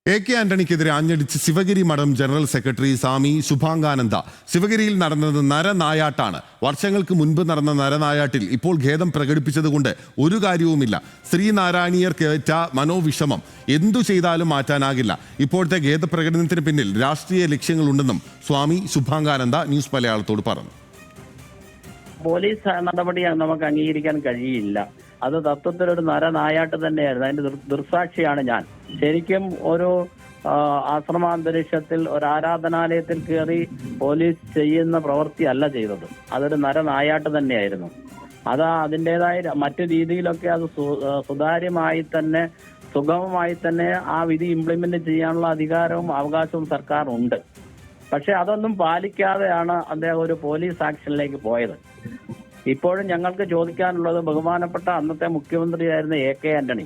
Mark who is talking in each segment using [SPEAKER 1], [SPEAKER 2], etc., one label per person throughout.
[SPEAKER 1] K ആന്റണിക്കെതിരെ ആഞ്ഞടിച്ച് Sivagiri മഠം general secretary സ്വാമി ശുഭാംഗാനന്ദ. ശിവഗിരിയിൽ നടന്നത് നരനായാട്ടാണ്. വർഷങ്ങൾക്ക് മുൻപ് നടന്ന നരനായാട്ടിൽ ഇപ്പോൾ ഖേദം പ്രകടിപ്പിച്ചതുകൊണ്ട് ഒരു കാര്യവുമില്ല. ശ്രീനാരായണീയർക്കേറ്റ മനോവിഷമം എന്തു ചെയ്താലും മാറ്റാനാകില്ല. ഇപ്പോഴത്തെ ഖേദപ്രകടനത്തിന് പിന്നിൽ രാഷ്ട്രീയ ലക്ഷ്യങ്ങളുണ്ടെന്നും സ്വാമി ശുഭാംഗാനന്ദ ന്യൂസ് മലയാളത്തോട് പറഞ്ഞു.
[SPEAKER 2] പോലീസ് നടപടി നമുക്ക് അംഗീകരിക്കാൻ കഴിയില്ല. അത് തത്വത്തിലൊരു നരനായാട്ട് തന്നെയായിരുന്നു. അതിന്റെ ദൃക്സാക്ഷിയാണ് ഞാൻ. ശരിക്കും ഒരു ആശ്രമാന്തരീക്ഷത്തിൽ ഒരു ആരാധനാലയത്തിൽ കയറി പോലീസ് ചെയ്യുന്ന പ്രവൃത്തിയല്ല ചെയ്തത്. അതൊരു നരനായാട്ട് തന്നെയായിരുന്നു. അത് അതിൻ്റെതായ മറ്റു രീതിയിലൊക്കെ അത് സുതാര്യമായി തന്നെ സുഗമമായി തന്നെ ആ വിധി ഇംപ്ലിമെന്റ് ചെയ്യാനുള്ള അധികാരവും അവകാശവും സർക്കാരിനുണ്ട്. പക്ഷെ അതൊന്നും പാലിക്കാതെയാണ് അദ്ദേഹം ഒരു പോലീസ് ആക്ഷനിലേക്ക് പോയത്. ഇപ്പോഴും ഞങ്ങൾക്ക് ചോദിക്കാനുള്ളത്, ബഹുമാനപ്പെട്ട അന്നത്തെ മുഖ്യമന്ത്രിയായിരുന്ന കെ ആന്റണി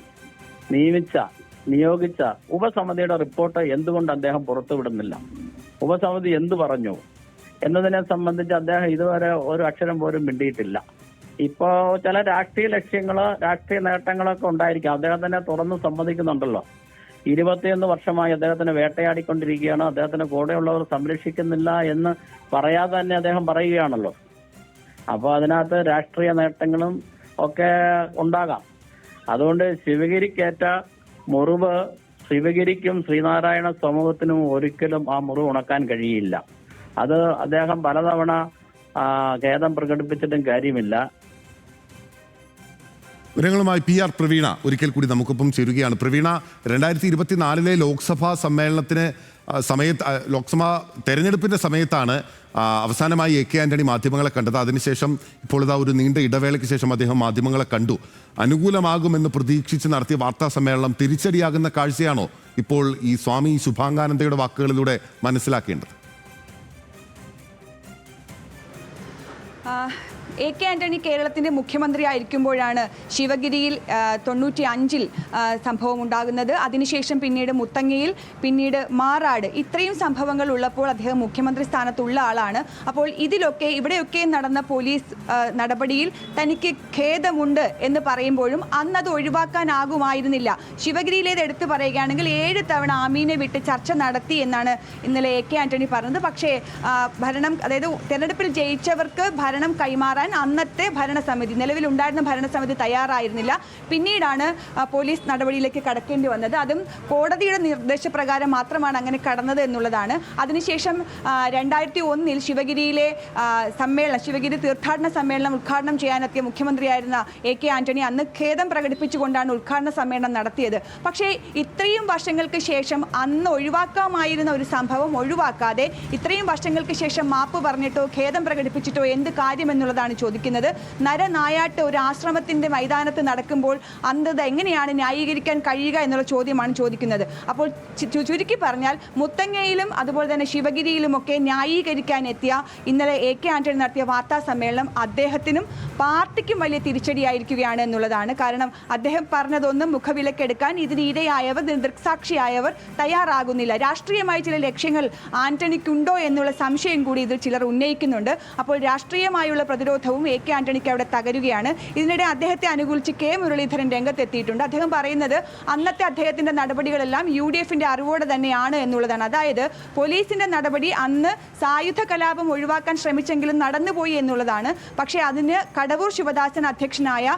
[SPEAKER 2] നിയോഗിച്ച ഉപസമിതിയുടെ റിപ്പോർട്ട് എന്തുകൊണ്ട് അദ്ദേഹം പുറത്തുവിടുന്നില്ല? ഉപസമിതി എന്തു പറഞ്ഞു എന്നതിനെ സംബന്ധിച്ച് അദ്ദേഹം ഇതുവരെ ഒരു അക്ഷരം പോലും മിണ്ടിയിട്ടില്ല. ഇപ്പോ ചില രാഷ്ട്രീയ ലക്ഷ്യങ്ങള്, രാഷ്ട്രീയ നേട്ടങ്ങളൊക്കെ ഉണ്ടായിരിക്കാം. അദ്ദേഹം തന്നെ തുറന്ന് സമ്മതിക്കുന്നുണ്ടല്ലോ. 21 വർഷമായി അദ്ദേഹത്തിന് വേട്ടയാടിക്കൊണ്ടിരിക്കുകയാണ്, അദ്ദേഹത്തിന് കൂടെയുള്ളവർ സംരക്ഷിക്കുന്നില്ല എന്ന് പറയാതെ തന്നെ അദ്ദേഹം പറയുകയാണല്ലോ. അപ്പോൾ അതിനകത്ത് രാഷ്ട്രീയ നേട്ടങ്ങളും ഒക്കെ ഉണ്ടാകാം. അതുകൊണ്ട് ശിവഗിരിക്കേറ്റ മുറിവ് ശിവഗിരിക്കും ശ്രീനാരായണ സമൂഹത്തിനും ഒരിക്കലും ആ മുറിവ് ഉണക്കാൻ കഴിയില്ല. അത് അദ്ദേഹം പലതവണ ഖേദം പ്രകടിപ്പിച്ചിട്ടും കാര്യമില്ല.
[SPEAKER 1] വിവരങ്ങളുമായി PR പ്രവീണ ഒരിക്കൽ കൂടി നമുക്കൊപ്പം ചേരുകയാണ്. പ്രവീണ, 2024 ലോക്സഭാ സമ്മേളനത്തിന് ലോക്സഭാ തെരഞ്ഞെടുപ്പിന്റെ സമയത്താണ് അവസാനമായി കെ ആന്റണി മാധ്യമങ്ങളെ കണ്ടത്. അതിനുശേഷം ഇപ്പോൾ ഇതാ ഒരു നീണ്ട ഇടവേളയ്ക്ക് ശേഷം അദ്ദേഹം മാധ്യമങ്ങളെ കണ്ടു. അനുകൂലമാകുമെന്ന് പ്രതീക്ഷിച്ച് നടത്തിയ വാർത്താ സമ്മേളനം തിരിച്ചടിയാകുന്ന കാഴ്ചയാണോ ഇപ്പോൾ ഈ സ്വാമി ശുഭാംഗാനന്ദയുടെ വാക്കുകളിലൂടെ മനസ്സിലാക്കേണ്ടത്?
[SPEAKER 3] കെ ആന്റണി കേരളത്തിൻ്റെ മുഖ്യമന്ത്രിയായിരിക്കുമ്പോഴാണ് ശിവഗിരിയിൽ 95-ൽ സംഭവം ഉണ്ടാകുന്നത്. അതിനുശേഷം പിന്നീട് മുത്തങ്ങയിൽ, പിന്നീട് മാറാട്, ഇത്രയും സംഭവങ്ങൾ ഉള്ളപ്പോൾ അദ്ദേഹം മുഖ്യമന്ത്രി സ്ഥാനത്തുള്ള ആളാണ്. അപ്പോൾ ഇവിടെയൊക്കെ നടന്ന പോലീസ് നടപടിയിൽ തനിക്ക് ഖേദമുണ്ട് എന്ന് പറയുമ്പോഴും അന്നത് ഒഴിവാക്കാനാകുമായിരുന്നില്ല. ശിവഗിരിയിലേത് എടുത്തു പറയുകയാണെങ്കിൽ 7 തവണ ആമീനെ വിട്ട് ചർച്ച നടത്തി എന്നാണ് ഇന്നലെ കെ ആന്റണി പറഞ്ഞത്. പക്ഷേ അതായത് തെരഞ്ഞെടുപ്പിൽ ജയിച്ചവർക്ക് ഭരണം കൈമാറാൻ അന്നത്തെ ഭരണസമിതി, നിലവിലുണ്ടായിരുന്ന ഭരണസമിതി തയ്യാറായിരുന്നില്ല. പിന്നീടാണ് പോലീസ് നടപടിയിലേക്ക് കടക്കേണ്ടി വന്നത്. അതും കോടതിയുടെ നിർദ്ദേശപ്രകാരം മാത്രമാണ് അങ്ങനെ കടന്നത് എന്നുള്ളതാണ്. അതിനുശേഷം 2001-ൽ ശിവഗിരിയിലെ ശിവഗിരി തീർത്ഥാടന സമ്മേളനം ഉദ്ഘാടനം ചെയ്യാനെത്തിയ മുഖ്യമന്ത്രിയായിരുന്ന കെ ആന്റണി അന്ന് ഖേദം പ്രകടിപ്പിച്ചുകൊണ്ടാണ് ഉദ്ഘാടന സമ്മേളനം നടത്തിയത്. പക്ഷേ ഇത്രയും വർഷങ്ങൾക്ക് ശേഷം അന്ന് ഒഴിവാക്കാമായിരുന്ന ഒരു സംഭവം ഒഴിവാക്കാതെ ഇത്രയും വർഷങ്ങൾക്ക് ശേഷം മാപ്പ് പറഞ്ഞിട്ടോ ഖേദം പ്രകടിപ്പിച്ചിട്ടോ എന്ത് കാര്യമെന്നുള്ളതാണ് ചോദിക്കുന്നത്. നരനായാട്ട് ഒരു ആശ്രമത്തിന്റെ മൈതാനത്ത് നടക്കുമ്പോൾ അന്ധത എങ്ങനെയാണ് ന്യായീകരിക്കാൻ കഴിയുക എന്നുള്ള ചോദ്യമാണ് ചോദിക്കുന്നത്. അപ്പോൾ ചുരുക്കി പറഞ്ഞാൽ മുത്തങ്ങയിലും അതുപോലെ തന്നെ ശിവഗിരിയിലുമൊക്കെ ന്യായീകരിക്കാൻ എത്തിയ ഇന്നലെ കെ ആന്റണി നടത്തിയ വാർത്താ സമ്മേളനം അദ്ദേഹത്തിനും പാർട്ടിക്കും വലിയ തിരിച്ചടിയായിരിക്കുകയാണ് എന്നുള്ളതാണ്. കാരണം അദ്ദേഹം പറഞ്ഞതൊന്നും മുഖവിലക്കെടുക്കാൻ ഇതിന് ഇരയായവർ, ദൃക്സാക്ഷിയായവർ തയ്യാറാകുന്നില്ല. രാഷ്ട്രീയമായ ചില ലക്ഷ്യങ്ങൾ ആന്റണിക്കുണ്ടോ എന്നുള്ള സംശയം കൂടി ഇതിൽ ചിലർ ഉന്നയിക്കുന്നുണ്ട്. അപ്പോൾ രാഷ്ട്രീയമായുള്ള പ്രതിരോധവും കെ ആന്റണിക്ക് അവിടെ തകരുകയാണ്. ഇതിനിടെ അദ്ദേഹത്തെ അനുകൂലിച്ച് കെ മുരളീധരൻ രംഗത്തെത്തിയിട്ടുണ്ട്. അദ്ദേഹം പറയുന്നത് അന്നത്തെ അദ്ദേഹത്തിന്റെ നടപടികളെല്ലാം UDFന്റെ അറിവോടെ തന്നെയാണ് എന്നുള്ളതാണ്. അതായത് പോലീസിന്റെ നടപടി അന്ന് സായുധ കലാപം ഒഴിവാക്കാൻ ശ്രമിച്ചെങ്കിലും നടന്നുപോയി എന്നുള്ളതാണ്. പക്ഷേ അതിന് കടവൂർ ശിവദാസൻ അധ്യക്ഷനായ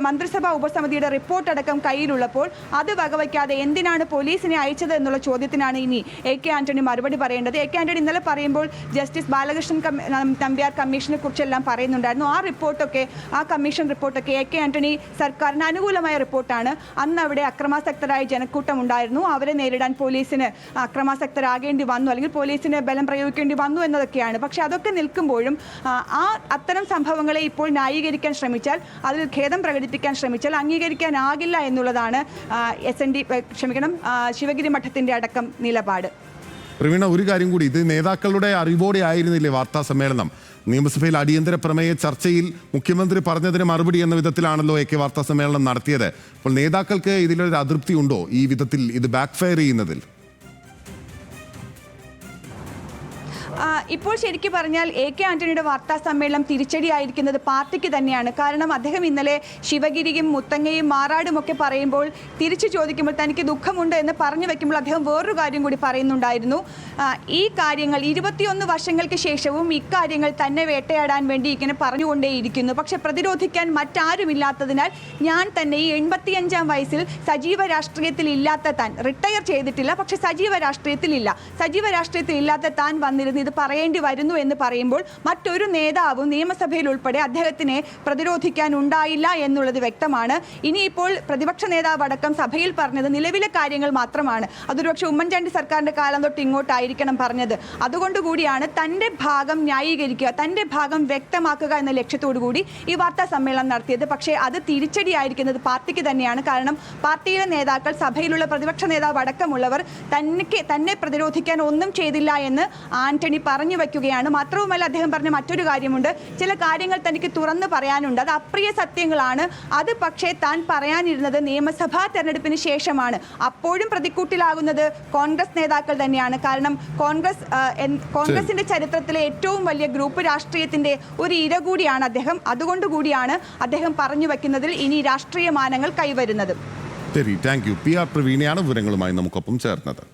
[SPEAKER 3] മന്ത്രിസഭാ ഉപസമിതിയുടെ റിപ്പോർട്ട് അടക്കം കയ്യിലുള്ളപ്പോൾ അത് വകവയ്ക്കാതെ എന്തിനാണ് പോലീസിനെ അയച്ചത് എന്നുള്ള ചോദ്യത്തിനാണ് ഇനി കെ ആന്റണി മറുപടി പറയേണ്ടത്. കെ ആന്റണി ഇന്നലെ പറയുമ്പോൾ ജസ്റ്റിസ് ബാലകൃഷ്ണൻ നമ്പ്യാർ കമ്മീഷനെ കുറിച്ചെല്ലാം പറയുന്നുണ്ടായിരുന്നു. ആ കമ്മീഷൻ റിപ്പോർട്ടൊക്കെ കെ ആന്റണി സർക്കാരിന് അനുകൂലമായ റിപ്പോർട്ടാണ്. അന്ന് അവിടെ അക്രമാസക്തരായ ജനക്കൂട്ടം ഉണ്ടായിരുന്നു. അവരെ നേരിടാൻ പോലീസിന് അക്രമാസക്തരാകേണ്ടി വന്നു, അല്ലെങ്കിൽ പോലീസിന് ബലം പ്രയോഗിക്കേണ്ടി വന്നു എന്നതൊക്കെയാണ്. പക്ഷെ അതൊക്കെ നിൽക്കുമ്പോഴും അത്തരം സംഭവങ്ങളെ ഇപ്പോൾ ന്യായീകരിക്കാൻ ശ്രമിച്ചാൽ, അതിൽ ഖേദം പ്രകടിപ്പിക്കാൻ ശ്രമിച്ചാൽ അംഗീകരിക്കാനാകില്ല എന്നുള്ളതാണ് ശിവഗിരി മഠത്തിന്റെ അടക്കം നിലപാട്.
[SPEAKER 1] പ്രവീണ, ഒരു കാര്യം കൂടി, ഇത് നേതാക്കളുടെ അറിവോടെ ആയിരുന്നില്ലേ വാർത്താ സമ്മേളനം? നിയമസഭയിൽ അടിയന്തര പ്രമേയ ചർച്ചയിൽ മുഖ്യമന്ത്രി പറഞ്ഞതിന് മറുപടി എന്ന വിധത്തിലാണല്ലോ വാർത്താ സമ്മേളനം നടത്തിയത്. അപ്പോൾ നേതാക്കൾക്ക് ഇതിലൊരു അതൃപ്തി ഉണ്ടോ ഈ വിധത്തിൽ ഇത് ബാക്ക് ഫയർ ചെയ്യുന്നതിൽ?
[SPEAKER 3] ഇപ്പോൾ ശരിക്കും പറഞ്ഞാൽ AK ആന്റണിയുടെ വാർത്താ സമ്മേളനം തിരിച്ചടിയായിരിക്കുന്നത് പാർട്ടിക്ക് തന്നെയാണ്. കാരണം അദ്ദേഹം ഇന്നലെ ശിവഗിരിയും മുത്തങ്ങയും മാറാടും ഒക്കെ പറയുമ്പോൾ തിരിച്ചു ചോദിക്കുമ്പോൾ തനിക്ക് ദുഃഖമുണ്ട് എന്ന് പറഞ്ഞു വെക്കുമ്പോൾ അദ്ദേഹം വേറൊരു കാര്യം കൂടി പറയുന്നുണ്ടായിരുന്നു. ഈ കാര്യങ്ങൾ 21 വർഷങ്ങൾക്ക് ശേഷവും ഇക്കാര്യങ്ങൾ തന്നെ വേട്ടയാടാൻ വേണ്ടി ഇങ്ങനെ പറഞ്ഞുകൊണ്ടേയിരിക്കുന്നു. പക്ഷെ പ്രതിരോധിക്കാൻ മറ്റാരുമില്ലാത്തതിനാൽ ഞാൻ തന്നെ ഈ 85-ാം വയസ്സിൽ സജീവ രാഷ്ട്രീയത്തിൽ ഇല്ലാത്ത താൻ, റിട്ടയർ ചെയ്തിട്ടില്ല പക്ഷെ സജീവ രാഷ്ട്രീയത്തിലില്ല, സജീവ രാഷ്ട്രീയത്തിൽ ഇല്ലാത്ത താൻ വന്നിരുന്ന് ഇത് പറയേണ്ടി വരുന്നു എന്ന് പറയുമ്പോൾ മറ്റൊരു നേതാവും നിയമസഭയിൽ ഉൾപ്പെടെ അദ്ദേഹത്തിനെ പ്രതിരോധിക്കാൻ ഉണ്ടായില്ല എന്നുള്ളത് വ്യക്തമാണ്. ഇനിയിപ്പോൾ പ്രതിപക്ഷ നേതാവ് അടക്കം സഭയിൽ പറഞ്ഞത് നിലവിലെ കാര്യങ്ങൾ മാത്രമാണ്. അതൊരു പക്ഷേ ഉമ്മൻചാണ്ടി സർക്കാരിന്റെ കാലം തൊട്ട് ഇങ്ങോട്ടായിരിക്കണം പറഞ്ഞത്. അതുകൊണ്ടുകൂടിയാണ് തന്റെ ഭാഗം ന്യായീകരിക്കുക, തന്റെ ഭാഗം വ്യക്തമാക്കുക എന്ന ലക്ഷ്യത്തോടു കൂടി ഈ വാർത്താ സമ്മേളനം നടത്തിയത്. പക്ഷേ അത് തിരിച്ചടിയായിരിക്കുന്നത് പാർട്ടിക്ക് തന്നെയാണ്. കാരണം പാർട്ടിയിലെ നേതാക്കൾ, സഭയിലുള്ള പ്രതിപക്ഷ നേതാവ് അടക്കമുള്ളവർ തന്നെ പ്രതിരോധിക്കാൻ ഒന്നും ചെയ്തില്ല എന്ന് ആന്റണി പറഞ്ഞു വയ്ക്കുകയാണ്. മാത്രവുമല്ല അദ്ദേഹം പറഞ്ഞ മറ്റൊരു കാര്യമുണ്ട്, ചില കാര്യങ്ങൾ തനിക്ക് തുറന്നു പറയാനുണ്ട്, അത് അപ്രിയ സത്യങ്ങളാണ്. അത് പക്ഷേ താൻ പറയാനിരുന്നത് നിയമസഭാ തെരഞ്ഞെടുപ്പിന് ശേഷമാണ്. അപ്പോഴും പ്രതിക്കൂട്ടിലാകുന്നത് കോൺഗ്രസ് നേതാക്കൾ തന്നെയാണ്. കാരണം കോൺഗ്രസിന്റെ ചരിത്രത്തിലെ ഏറ്റവും വലിയ ഗ്രൂപ്പ് രാഷ്ട്രീയത്തിന്റെ ഒരു ഇര കൂടിയാണ് അദ്ദേഹം. അതുകൊണ്ടുകൂടിയാണ് അദ്ദേഹം പറഞ്ഞു വയ്ക്കുന്നതിൽ ഇനി രാഷ്ട്രീയ മാനങ്ങൾ കൈവരുന്നത്.
[SPEAKER 1] ശരി, താങ്ക് യു. PR പ്രവീണയാണ് വിവരങ്ങളുമായി നമുക്കൊപ്പം ചേർന്നത്.